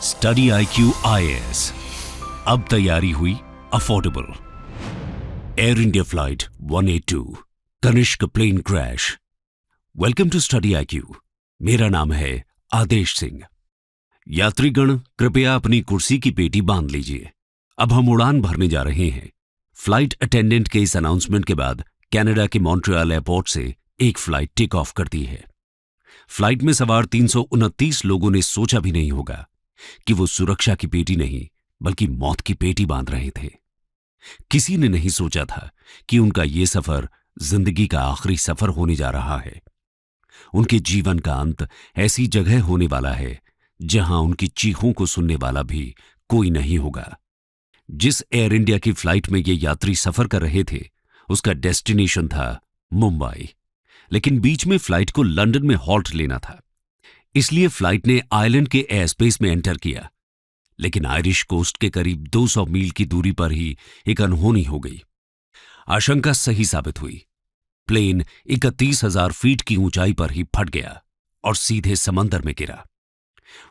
Study IQ IAS, अब तैयारी हुई affordable. Air India flight 182 Kanishka plane crash. Welcome to study IQ। मेरा नाम है आदेश सिंह। यात्रीगण कृपया अपनी कुर्सी की पेटी बांध लीजिए। अब हम उड़ान भरने जा रहे हैं। फ्लाइट अटेंडेंट के इस अनाउंसमेंट के बाद कनाडा के मॉन्ट्रियल एयरपोर्ट से एक फ्लाइट टेक ऑफ करती है। फ्लाइट में सवार 329 लोगों ने सोचा भी नहीं होगा कि वो सुरक्षा की पेटी नहीं बल्कि मौत की पेटी बांध रहे थे। किसी ने नहीं सोचा था कि उनका ये सफर जिंदगी का आखिरी सफर होने जा रहा है। उनके जीवन का अंत ऐसी जगह होने वाला है जहां उनकी चीखों को सुनने वाला भी कोई नहीं होगा। जिस एयर इंडिया की फ्लाइट में ये यात्री सफर कर रहे थे उसका डेस्टिनेशन था मुंबई, लेकिन बीच में फ्लाइट को लंदन में हॉल्ट लेना था। इसलिए फ्लाइट ने आयरलैंड के एयर स्पेस में एंटर किया, लेकिन आयरिश कोस्ट के करीब 200 मील की दूरी पर ही एक अनहोनी हो गई। आशंका सही साबित हुई। प्लेन 31,000 फीट की ऊंचाई पर ही फट गया और सीधे समंदर में गिरा।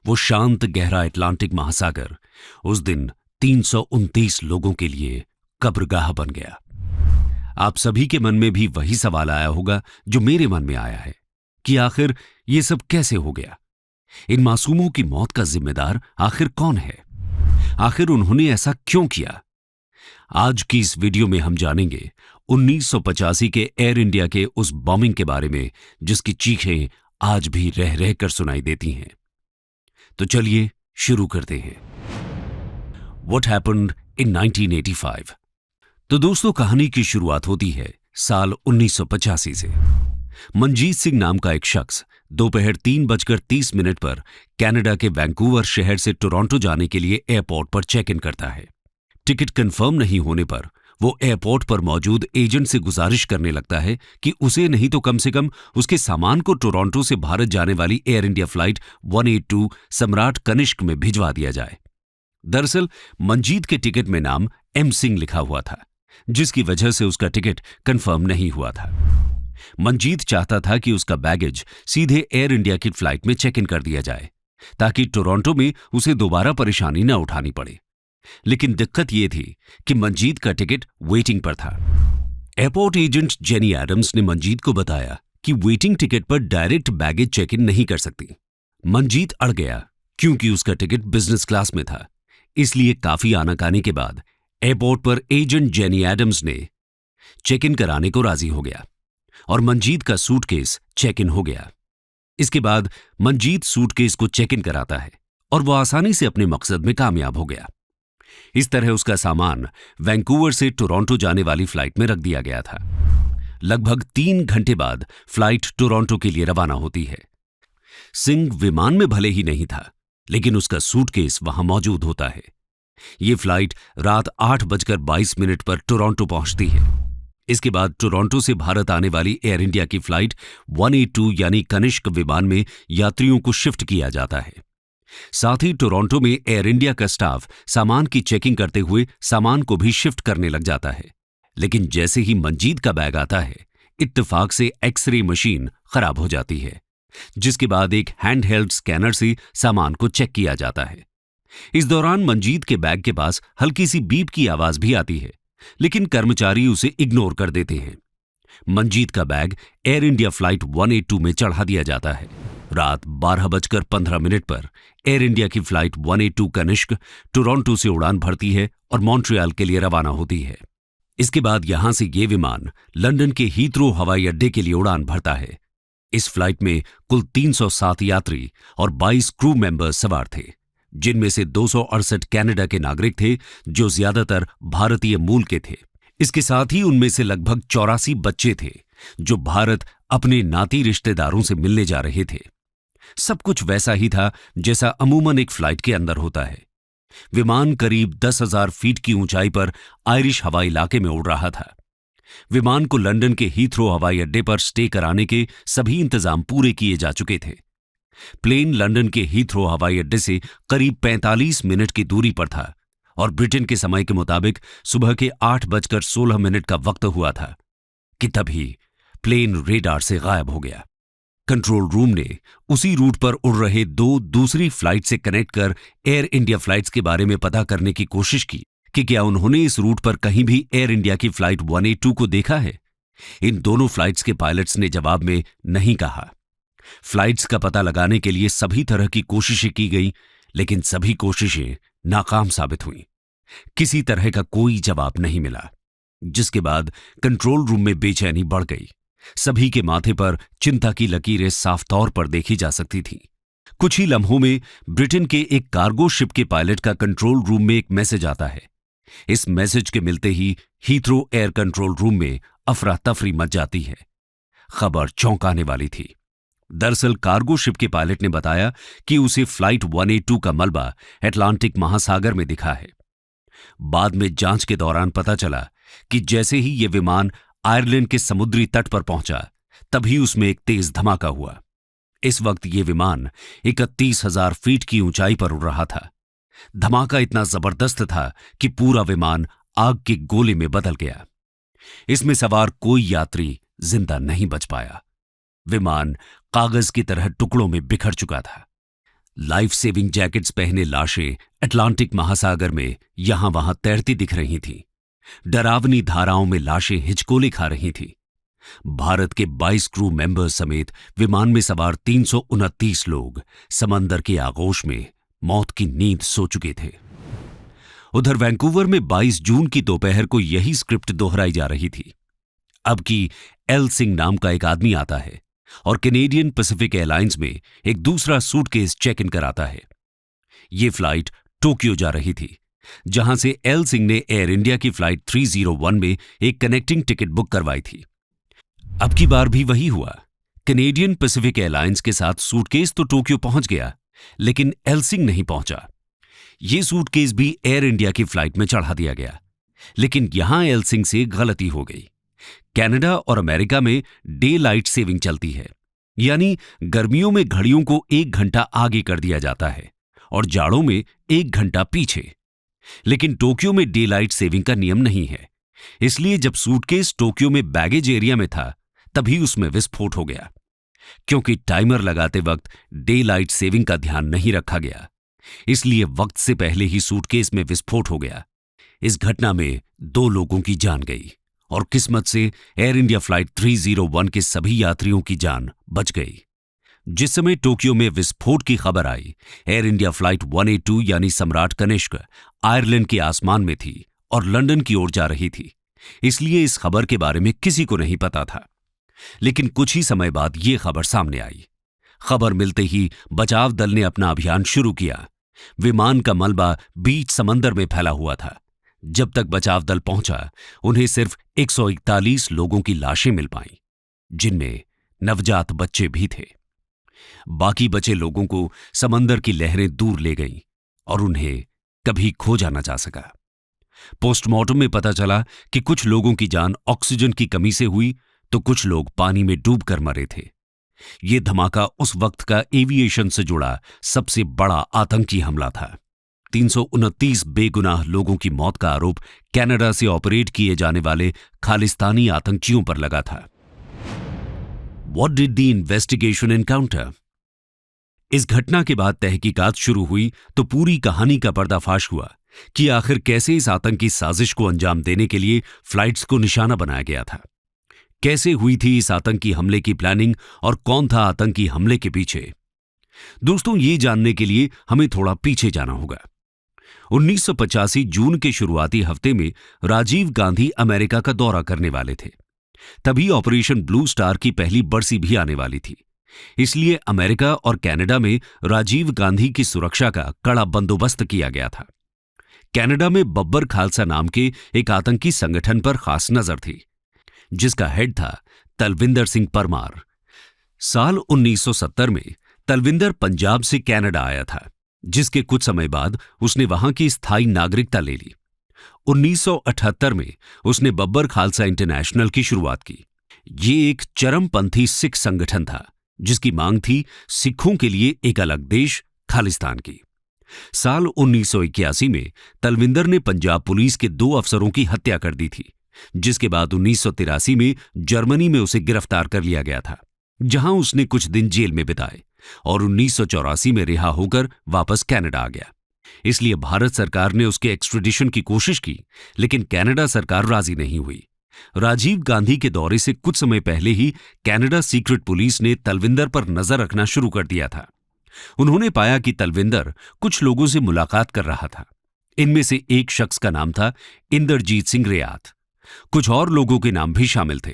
वो शांत गहरा अटलांटिक महासागर उस दिन 329 लोगों के लिए कब्रगाह बन गया। आप सभी के मन में भी वही सवाल आया होगा जो मेरे मन में आया है कि आखिर ये सब कैसे हो गया? इन मासूमों की मौत का जिम्मेदार आखिर कौन है? आखिर उन्होंने ऐसा क्यों किया? आज की इस वीडियो में हम जानेंगे 1985 के एयर इंडिया के उस बॉम्बिंग के बारे में जिसकी चीखें आज भी रह रह कर सुनाई देती हैं। तो चलिए शुरू करते हैं। What happened in 1985? तो दोस्तों, कहानी की शुरुआत होती है साल 1985 से। मनजीत सिंह नाम का एक शख्स दोपहर 3:30 पर कनाडा के वैंकूवर शहर से टोरंटो जाने के लिए एयरपोर्ट पर चेक इन करता है। टिकट कंफर्म नहीं होने पर वो एयरपोर्ट पर मौजूद एजेंट से गुजारिश करने लगता है कि उसे नहीं तो कम से कम उसके सामान को टोरंटो से भारत जाने वाली एयर इंडिया फ्लाइट 182 सम्राट कनिष्क में भिजवा दिया जाए। दरअसल मंजीत के टिकट में नाम M सिंह लिखा हुआ था, जिसकी वजह से उसका टिकट कंफर्म नहीं हुआ था। मंजीत चाहता था कि उसका बैगेज सीधे एयर इंडिया की फ्लाइट में चेक इन कर दिया जाए ताकि टोरंटो में उसे दोबारा परेशानी न उठानी पड़े। लेकिन दिक्कत यह थी कि मंजीत का टिकट वेटिंग पर था। एयरपोर्ट एजेंट जेनी एडम्स ने मंजीत को बताया कि वेटिंग टिकट पर डायरेक्ट बैगेज चेक इन नहीं कर सकती। मंजीत अड़ गया क्योंकि उसका टिकट बिजनेस क्लास में था। इसलिए काफी आनाकानी के बाद एयरपोर्ट पर एजेंट जेनी एडम्स ने चेक इन कराने को राजी हो गया और मंजीत का सूटकेस चेक इन हो गया। इसके बाद मंजीत सूटकेस को चेक इन कराता है और वो आसानी से अपने मकसद में कामयाब हो गया। इस तरह उसका सामान वैंकूवर से टोरंटो जाने वाली फ्लाइट में रख दिया गया था। लगभग 3 घंटे बाद फ्लाइट टोरंटो के लिए रवाना होती है। सिंह विमान में भले ही नहीं था, लेकिन उसका सूटकेस वहां मौजूद होता है। ये फ्लाइट रात 8:22 पर टोरंटो पहुंचती है। इसके बाद टोरंटो से भारत आने वाली एयर इंडिया की फ्लाइट 182 यानी कनिष्क विमान में यात्रियों को शिफ्ट किया जाता है। साथ ही टोरंटो में एयर इंडिया का स्टाफ सामान की चेकिंग करते हुए सामान को भी शिफ्ट करने लग जाता है। लेकिन जैसे ही मंजीत का बैग आता है, इत्तेफाक से एक्सरे मशीन खराब हो जाती है, जिसके बाद एक हैंडहेल्ड स्कैनर से सामान को चेक किया जाता है। इस दौरान मंजीत के बैग के पास हल्की सी बीप की आवाज भी आती है, लेकिन कर्मचारी उसे इग्नोर कर देते हैं। मंजीत का बैग एयर इंडिया फ्लाइट 182 में चढ़ा दिया जाता है। रात 12:15 पर एयर इंडिया की फ्लाइट 182 कनिष्क टोरंटो से उड़ान भरती है और मॉन्ट्रियल के लिए रवाना होती है। इसके बाद यहां से ये विमान लंदन के हीथ्रो हवाई अड्डे के लिए उड़ान भरता है। इस फ्लाइट में कुल 307 यात्री और 22 क्रू मेंबर्स सवार थे, जिनमें से 268 कनाडा के नागरिक थे जो ज्यादातर भारतीय मूल के थे। इसके साथ ही उनमें से लगभग 84 बच्चे थे जो भारत अपने नाती रिश्तेदारों से मिलने जा रहे थे। सब कुछ वैसा ही था जैसा अमूमन एक फ्लाइट के अंदर होता है। विमान करीब 10,000 फीट की ऊंचाई पर आयरिश हवाई इलाके में उड़ रहा था। विमान को लंदन के हीथ्रो हवाई अड्डे पर स्टे कराने के सभी इंतजाम पूरे किए जा चुके थे। प्लेन लंदन के हीथ्रो हवाई अड्डे से करीब 45 मिनट की दूरी पर था और ब्रिटेन के समय के मुताबिक सुबह के 8:16 का वक्त हुआ था कि तभी प्लेन रेडार से गायब हो गया। कंट्रोल रूम ने उसी रूट पर उड़ रहे दो दूसरी फ्लाइट से कनेक्ट कर एयर इंडिया फ्लाइट्स के बारे में पता करने की कोशिश की कि क्या उन्होंने इस रूट पर कहीं भी एयर इंडिया की फ्लाइट 182 को देखा है। इन दोनों फ्लाइट्स के पायलट्स ने जवाब में नहीं कहा। फ्लाइट्स का पता लगाने के लिए सभी तरह की कोशिशें की गई, लेकिन सभी कोशिशें नाकाम साबित हुईं। किसी तरह का कोई जवाब नहीं मिला, जिसके बाद कंट्रोल रूम में बेचैनी बढ़ गई। सभी के माथे पर चिंता की लकीरें साफ तौर पर देखी जा सकती थीं। कुछ ही लम्हों में ब्रिटेन के एक कार्गो शिप के पायलट का कंट्रोल रूम में एक मैसेज आता है। इस मैसेज के मिलते ही हीथ्रो एयर कंट्रोल रूम में अफरा तफरी मच जाती है। खबर चौंकाने वाली थी। दरअसल कार्गो शिप के पायलट ने बताया कि उसे फ्लाइट 182 का मलबा अटलांटिक महासागर में दिखा है। बाद में जांच के दौरान पता चला कि जैसे ही यह विमान आयरलैंड के समुद्री तट पर पहुंचा, तभी उसमें एक तेज धमाका हुआ। इस वक्त यह विमान 31,000 फीट की ऊंचाई पर उड़ रहा था। धमाका इतना जबरदस्त था कि पूरा विमान आग के गोले में बदल गया। इसमें सवार कोई यात्री जिंदा नहीं बच पाया। विमान कागज की तरह टुकड़ों में बिखर चुका था। लाइफ सेविंग जैकेट्स पहने लाशें अटलांटिक महासागर में यहां वहां तैरती दिख रही थीं। डरावनी धाराओं में लाशें हिचकोले खा रही थीं। भारत के 22 क्रू मेंबर्स समेत विमान में सवार 329 लोग समंदर के आगोश में मौत की नींद सो चुके थे। उधर वैंकूवर में 22 जून की दोपहर को यही स्क्रिप्ट दोहराई जा रही थी। अब की एल सिंह नाम का एक आदमी आता है और कैनेडियन पैसिफिक एयरलाइंस में एक दूसरा सूटकेस चेक इन कराता है। यह फ्लाइट टोक्यो जा रही थी, जहां से एल सिंह ने एयर इंडिया की फ्लाइट 301 में एक कनेक्टिंग टिकट बुक करवाई थी। अब की बार भी वही हुआ। कैनेडियन पैसिफिक एयरलाइंस के साथ सूटकेस तो टोक्यो पहुंच गया, लेकिन एल सिंह नहीं पहुंचा। यह सूटकेस भी एयर इंडिया की फ्लाइट में चढ़ा दिया गया, लेकिन यहां एल सिंह से गलती हो गई। कनाडा और अमेरिका में डे लाइट सेविंग चलती है, यानी गर्मियों में घड़ियों को 1 घंटा आगे कर दिया जाता है और जाड़ों में 1 घंटा पीछे। लेकिन टोक्यो में डे लाइट सेविंग का नियम नहीं है, इसलिए जब सूटकेस टोक्यो में बैगेज एरिया में था, तभी उसमें विस्फोट हो गया। क्योंकि टाइमर लगाते वक्त डे लाइट सेविंग का ध्यान नहीं रखा गया, इसलिए वक्त से पहले ही सूटकेस में विस्फोट हो गया। इस घटना में 2 लोगों की जान गई और किस्मत से एयर इंडिया फ्लाइट 301 के सभी यात्रियों की जान बच गई। जिस समय टोक्यो में विस्फोट की खबर आई, एयर इंडिया फ्लाइट 182 यानी सम्राट कनिष्क आयरलैंड के आसमान में थी और लंदन की ओर जा रही थी, इसलिए इस खबर के बारे में किसी को नहीं पता था। लेकिन कुछ ही समय बाद यह खबर सामने आई। खबर मिलते ही बचाव दल ने अपना अभियान शुरू किया। विमान का मलबा बीच समंदर में फैला हुआ था। जब तक बचाव दल पहुंचा, उन्हें सिर्फ 141 लोगों की लाशें मिल पाईं, जिनमें नवजात बच्चे भी थे। बाकी बचे लोगों को समंदर की लहरें दूर ले गईं और उन्हें कभी खोजा न जा सका। पोस्टमार्टम में पता चला कि कुछ लोगों की जान ऑक्सीजन की कमी से हुई, तो कुछ लोग पानी में डूबकर मरे थे। यह धमाका उस वक्त का एविएशन से जुड़ा सबसे बड़ा आतंकी हमला था। 329 बेगुनाह लोगों की मौत का आरोप कनाडा से ऑपरेट किए जाने वाले खालिस्तानी आतंकियों पर लगा था। What did the investigation encounter? इस घटना के बाद तहकीकात शुरू हुई तो पूरी कहानी का पर्दाफाश हुआ कि आखिर कैसे इस आतंकी साजिश को अंजाम देने के लिए फ्लाइट्स को निशाना बनाया गया था। कैसे हुई थी इस आतंकी हमले की प्लानिंग और कौन था आतंकी हमले के पीछे। दोस्तों, ये जानने के लिए हमें थोड़ा पीछे जाना होगा। 1985 जून के शुरुआती हफ्ते में राजीव गांधी अमेरिका का दौरा करने वाले थे। तभी ऑपरेशन ब्लू स्टार की पहली बरसी भी आने वाली थी, इसलिए अमेरिका और कनाडा में राजीव गांधी की सुरक्षा का कड़ा बंदोबस्त किया गया था। कनाडा में बब्बर खालसा नाम के एक आतंकी संगठन पर खास नजर थी, जिसका हेड था तलविंदर सिंह परमार। साल 1970 में तलविंदर पंजाब से कनाडा आया था, जिसके कुछ समय बाद उसने वहां की स्थायी नागरिकता ले ली। 1978 में उसने बब्बर खालसा इंटरनेशनल की शुरुआत की। ये एक चरमपंथी सिख संगठन था, जिसकी मांग थी सिखों के लिए एक अलग देश, खालिस्तान की। साल 1981 में तलविंदर ने पंजाब पुलिस के 2 अफसरों की हत्या कर दी थी, जिसके बाद 1983 में जर्मनी में उसे गिरफ्तार कर लिया गया था। जहां उसने कुछ दिन जेल में बिताए और 1984 में रिहा होकर वापस कनाडा आ गया। इसलिए भारत सरकार ने उसके एक्स्ट्रेडिशन की कोशिश की, लेकिन कनाडा सरकार राजी नहीं हुई। राजीव गांधी के दौरे से कुछ समय पहले ही कनाडा सीक्रेट पुलिस ने तलविंदर पर नजर रखना शुरू कर दिया था। उन्होंने पाया कि तलविंदर कुछ लोगों से मुलाकात कर रहा था। इनमें से एक शख्स का नाम था इंदरजीत सिंह रियात। कुछ और लोगों के नाम भी शामिल थे,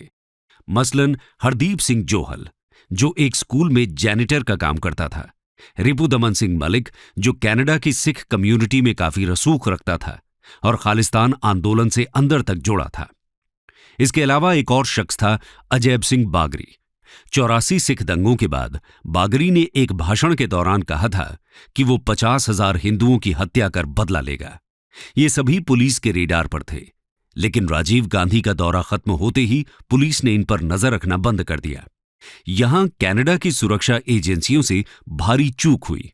मसलन हरदीप सिंह जोहल, जो एक स्कूल में जैनिटर का काम करता था, रिपुदमन सिंह मलिक, जो कनाडा की सिख कम्युनिटी में काफी रसूख रखता था और खालिस्तान आंदोलन से अंदर तक जुड़ा था। इसके अलावा एक और शख्स था अजैब सिंह बागरी। 84 सिख दंगों के बाद बागरी ने एक भाषण के दौरान कहा था कि वो 50,000 हिंदुओं की हत्या कर बदला लेगा। ये सभी पुलिस के रेडार पर थे, लेकिन राजीव गांधी का दौरा खत्म होते ही पुलिस ने इन पर नजर रखना बंद कर दिया। यहां कनाडा की सुरक्षा एजेंसियों से भारी चूक हुई।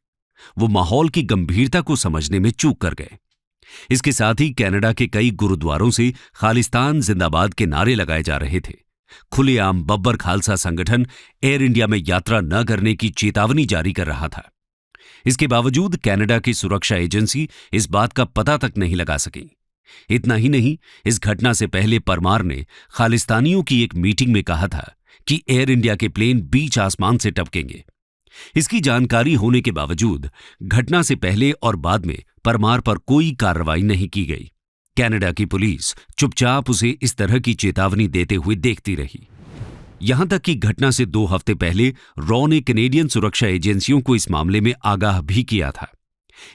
वो माहौल की गंभीरता को समझने में चूक कर गए। इसके साथ ही कनाडा के कई गुरुद्वारों से खालिस्तान जिंदाबाद के नारे लगाए जा रहे थे। खुलेआम बब्बर खालसा संगठन एयर इंडिया में यात्रा न करने की चेतावनी जारी कर रहा था। इसके बावजूद कनाडा की सुरक्षा एजेंसी इस बात का पता तक नहीं लगा सकी। इतना ही नहीं, इस घटना से पहले परमार ने खालिस्तानियों की एक मीटिंग में कहा था कि एयर इंडिया के प्लेन बीच आसमान से टपकेंगे। इसकी जानकारी होने के बावजूद घटना से पहले और बाद में परमार पर कोई कार्रवाई नहीं की गई। कनाडा की पुलिस चुपचाप उसे इस तरह की चेतावनी देते हुए देखती रही। यहां तक कि घटना से 2 हफ्ते पहले रॉ ने कैनेडियन सुरक्षा एजेंसियों को इस मामले में आगाह भी किया था।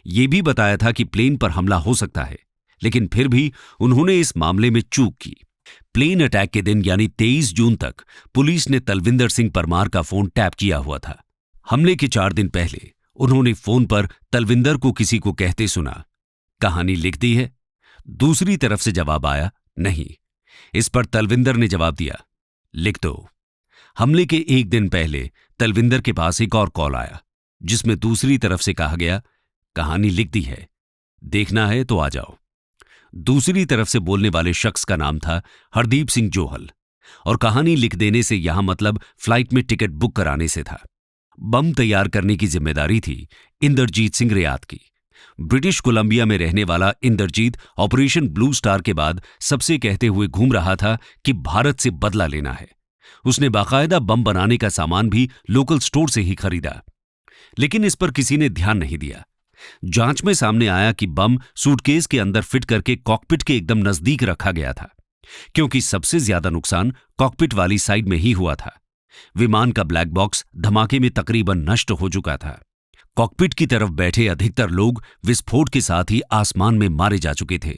यह भी बताया था कि प्लेन पर हमला हो सकता है, लेकिन फिर भी उन्होंने इस मामले में चूक की। प्लेन अटैक के दिन यानी 23 जून तक पुलिस ने तलविंदर सिंह परमार का फोन टैप किया हुआ था। हमले के 4 दिन पहले उन्होंने फोन पर तलविंदर को किसी को कहते सुना, कहानी लिख दी है। दूसरी तरफ से जवाब आया, नहीं। इस पर तलविंदर ने जवाब दिया, लिख दो। हमले के 1 दिन पहले तलविंदर के पास एक और कॉल आया, जिसमें दूसरी तरफ से कहा गया, कहानी लिख दी है, देखना है तो आ जाओ। दूसरी तरफ से बोलने वाले शख्स का नाम था हरदीप सिंह जोहल, और कहानी लिख देने से यहां मतलब फ्लाइट में टिकट बुक कराने से था। बम तैयार करने की जिम्मेदारी थी इंदरजीत सिंह रियात की। ब्रिटिश कोलंबिया में रहने वाला इंदरजीत ऑपरेशन ब्लू स्टार के बाद सबसे कहते हुए घूम रहा था कि भारत से बदला लेना है। उसने बाकायदा बम बनाने का सामान भी लोकल स्टोर से ही खरीदा, लेकिन इस पर किसी ने ध्यान नहीं दिया। जांच में सामने आया कि बम सूटकेस के अंदर फिट करके कॉकपिट के एकदम नजदीक रखा गया था, क्योंकि सबसे ज्यादा नुकसान कॉकपिट वाली साइड में ही हुआ था। विमान का ब्लैक बॉक्स धमाके में तकरीबन नष्ट हो चुका था। कॉकपिट की तरफ बैठे अधिकतर लोग विस्फोट के साथ ही आसमान में मारे जा चुके थे,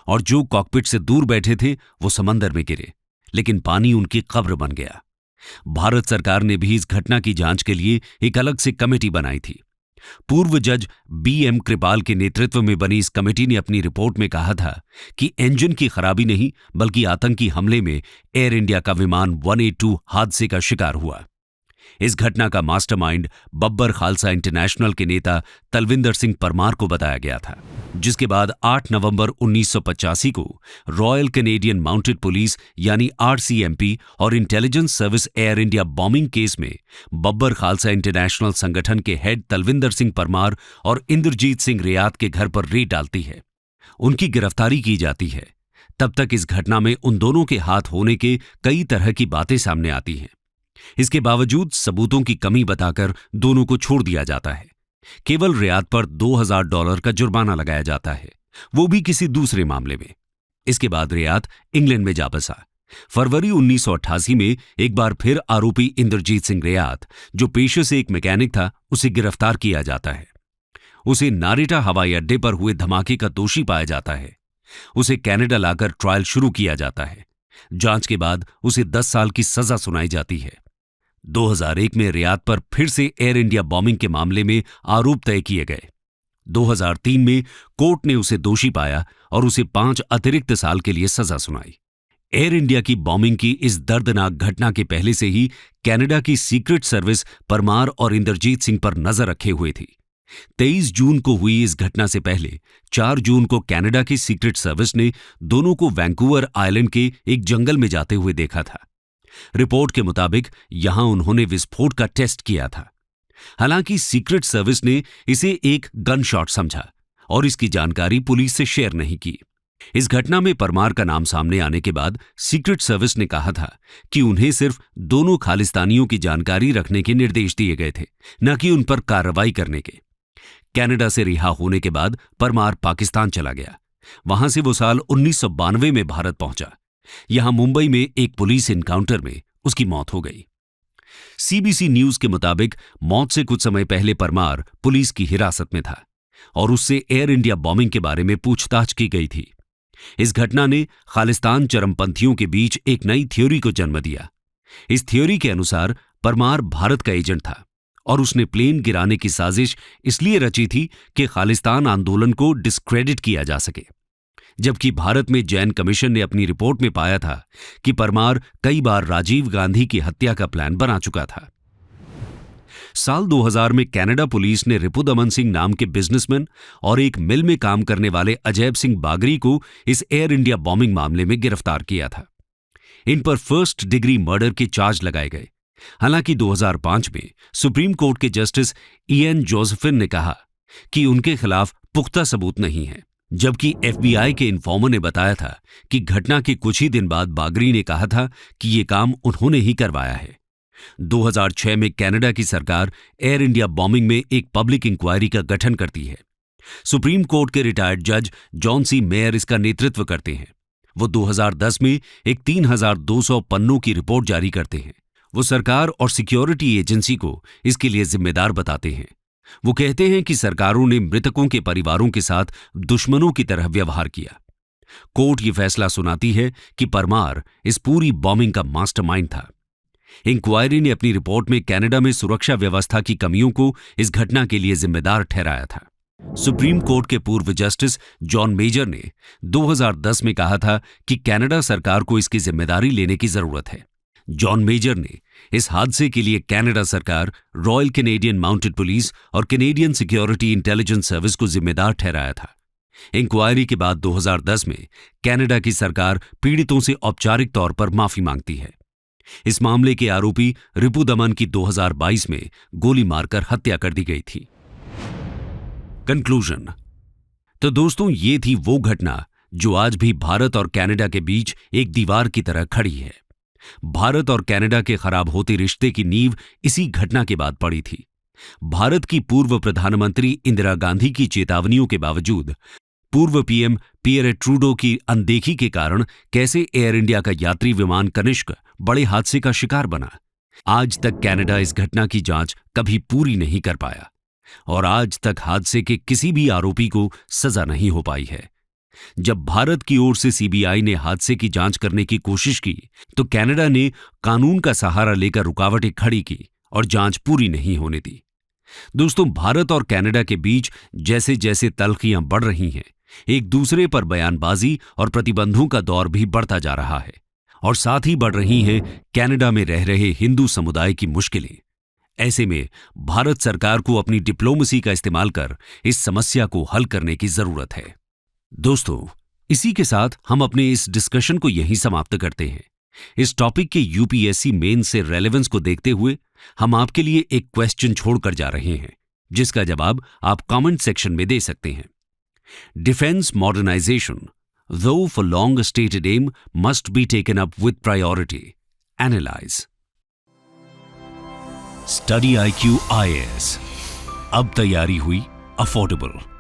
और जो कॉकपिट से दूर बैठे थे वो समंदर में गिरे, लेकिन पानी उनकी कब्र बन गया। भारत सरकार ने भी इस घटना की जांच के लिए एक अलग से कमेटी बनाई थी। पूर्व जज BM कृपाल के नेतृत्व में बनी इस कमेटी ने अपनी रिपोर्ट में कहा था कि इंजन की खराबी नहीं, बल्कि आतंकी हमले में एयर इंडिया का विमान 182 हादसे का शिकार हुआ। इस घटना का मास्टरमाइंड बब्बर खालसा इंटरनेशनल के नेता तलविंदर सिंह परमार को बताया गया था, जिसके बाद 8 नवंबर 1985 को रॉयल कैनेडियन माउंटेड पुलिस यानी RCMP और intelligence service air India bombing case में बब्बर खालसा इंटरनेशनल संगठन के हेड तलविंदर सिंह परमार और इंदरजीत सिंह रियात के घर पर रेड डालती है। उनकी गिरफ्तारी की जाती है। तब तक इस घटना में उन दोनों के हाथ होने के कई तरह की बातें सामने आती हैं। इसके बावजूद सबूतों की कमी बताकर दोनों को छोड़ दिया जाता है। केवल रियात पर $2000 का जुर्माना लगाया जाता है, वो भी किसी दूसरे मामले में। इसके बाद रियात इंग्लैंड में जा बसा। फरवरी 1988 में एक बार फिर आरोपी इंदरजीत सिंह रियात, जो पेशे से एक मैकेनिक था, उसे गिरफ्तार किया जाता है। उसे नारेटा हवाई अड्डे पर हुए धमाके का दोषी पाया जाता है। उसे कनाडा लाकर ट्रायल शुरू किया जाता है। जांच के बाद उसे 10 साल की सजा सुनाई जाती है। 2001 में रियात पर फिर से एयर इंडिया बॉम्बिंग के मामले में आरोप तय किए गए। 2003 में कोर्ट ने उसे दोषी पाया और उसे 5 अतिरिक्त साल के लिए सजा सुनाई। एयर इंडिया की बॉम्बिंग की इस दर्दनाक घटना के पहले से ही कनाडा की सीक्रेट सर्विस परमार और इंदरजीत सिंह पर नजर रखे हुए थी। 23 जून को हुई इस घटना से पहले 4 जून को कनाडा की सीक्रेट सर्विस ने दोनों को वैंकूवर आइलैंड के एक जंगल में जाते हुए देखा था। रिपोर्ट के मुताबिक यहां उन्होंने विस्फोट का टेस्ट किया था। हालांकि सीक्रेट सर्विस ने इसे एक गन शॉट समझा और इसकी जानकारी पुलिस से शेयर नहीं की। इस घटना में परमार का नाम सामने आने के बाद सीक्रेट सर्विस ने कहा था कि उन्हें सिर्फ दोनों खालिस्तानियों की जानकारी रखने के निर्देश दिए गए थे, न कि उन पर कार्रवाई करने के। कनाडा से रिहा होने के बाद परमार पाकिस्तान चला गया। वहां से वो साल 1992 में भारत पहुंचा। यहां मुंबई में एक पुलिस एनकाउंटर में उसकी मौत हो गई। सीबीसी न्यूज के मुताबिक मौत से कुछ समय पहले परमार पुलिस की हिरासत में था और उससे एयर इंडिया बॉम्बिंग के बारे में पूछताछ की गई थी। इस घटना ने खालिस्तान चरमपंथियों के बीच एक नई थ्योरी को जन्म दिया। इस थ्योरी के अनुसार परमार भारत का एजेंट था और उसने प्लेन गिराने की साजिश इसलिए रची थी कि खालिस्तान आंदोलन को डिस्क्रेडिट किया जा सके, जबकि भारत में जैन कमीशन ने अपनी रिपोर्ट में पाया था कि परमार कई बार राजीव गांधी की हत्या का प्लान बना चुका था। साल 2000 में कनाडा पुलिस ने रिपुदमन सिंह नाम के बिजनेसमैन और एक मिल में काम करने वाले अजैब सिंह बागरी को इस एयर इंडिया बॉम्बिंग मामले में गिरफ्तार किया था। इन पर फर्स्ट डिग्री मर्डर के चार्ज लगाए गए। हालांकि 2005 में सुप्रीम कोर्ट के जस्टिस इएन जोसेफिन ने कहा कि उनके खिलाफ पुख्ता सबूत नहीं है, जबकि एफबीआई के इन्फॉर्मर ने बताया था कि घटना के कुछ ही दिन बाद बागरी ने कहा था कि ये काम उन्होंने ही करवाया है। 2006 में कनाडा की सरकार एयर इंडिया बॉम्बिंग में एक पब्लिक इंक्वायरी का गठन करती है। सुप्रीम कोर्ट के रिटायर्ड जज जॉन सी मेयर इसका नेतृत्व करते हैं। वो 2010 में एक 3200 पन्नों की रिपोर्ट जारी करते हैं। वो सरकार और सिक्योरिटी एजेंसी को इसके लिए जिम्मेदार बताते हैं। वो कहते हैं कि सरकारों ने मृतकों के परिवारों के साथ दुश्मनों की तरह व्यवहार किया। कोर्ट ये फैसला सुनाती है कि परमार इस पूरी बॉम्बिंग का मास्टरमाइंड था। इंक्वायरी ने अपनी रिपोर्ट में कनाडा में सुरक्षा व्यवस्था की कमियों को इस घटना के लिए जिम्मेदार ठहराया था। सुप्रीम कोर्ट के पूर्व जस्टिस जॉन मेजर ने 2010 में कहा था कि कनाडा सरकार को इसकी जिम्मेदारी लेने की जरूरत है। जॉन मेजर ने इस हादसे के लिए कनाडा सरकार, रॉयल कैनेडियन माउंटेड पुलिस और कैनेडियन सिक्योरिटी इंटेलिजेंस सर्विस को जिम्मेदार ठहराया था। इंक्वायरी के बाद 2010 में कनाडा की सरकार पीड़ितों से औपचारिक तौर पर माफी मांगती है। इस मामले के आरोपी रिपुदमन की 2022 में गोली मारकर हत्या कर दी गई थी। कंक्लूजन। तो दोस्तों, ये थी वो घटना जो आज भी भारत और कनाडा के बीच एक दीवार की तरह खड़ी है। भारत और कनाडा के खराब होते रिश्ते की नींव इसी घटना के बाद पड़ी थी। भारत की पूर्व प्रधानमंत्री इंदिरा गांधी की चेतावनियों के बावजूद पूर्व पीएम पियरे ट्रूडो की अनदेखी के कारण कैसे एयर इंडिया का यात्री विमान कनिष्क बड़े हादसे का शिकार बना, आज तक कनाडा इस घटना की जांच कभी पूरी नहीं कर पाया और आज तक हादसे के किसी भी आरोपी को सजा नहीं हो पाई है। जब भारत की ओर से सीबीआई ने हादसे की जांच करने की कोशिश की तो कनाडा ने कानून का सहारा लेकर रुकावटें खड़ी की और जांच पूरी नहीं होने दी। दोस्तों, भारत और कनाडा के बीच जैसे जैसे तल्खियां बढ़ रही हैं, एक दूसरे पर बयानबाजी और प्रतिबंधों का दौर भी बढ़ता जा रहा है और साथ ही बढ़ रही हैं कनाडा में रह रहे हिंदू समुदाय की मुश्किलें। ऐसे में भारत सरकार को अपनी डिप्लोमेसी का इस्तेमाल कर इस समस्या को हल करने की जरूरत है। दोस्तों, इसी के साथ हम अपने इस डिस्कशन को यहीं समाप्त करते हैं। इस टॉपिक के यूपीएससी मेन से रेलेवेंस को देखते हुए हम आपके लिए एक क्वेश्चन छोड़कर जा रहे हैं, जिसका जवाब आप कमेंट सेक्शन में दे सकते हैं। Defence modernisation, though for long stated aim, must be taken up with priority. Analyze. Study IQ IAS. अब तैयारी हुई अफोर्डेबल।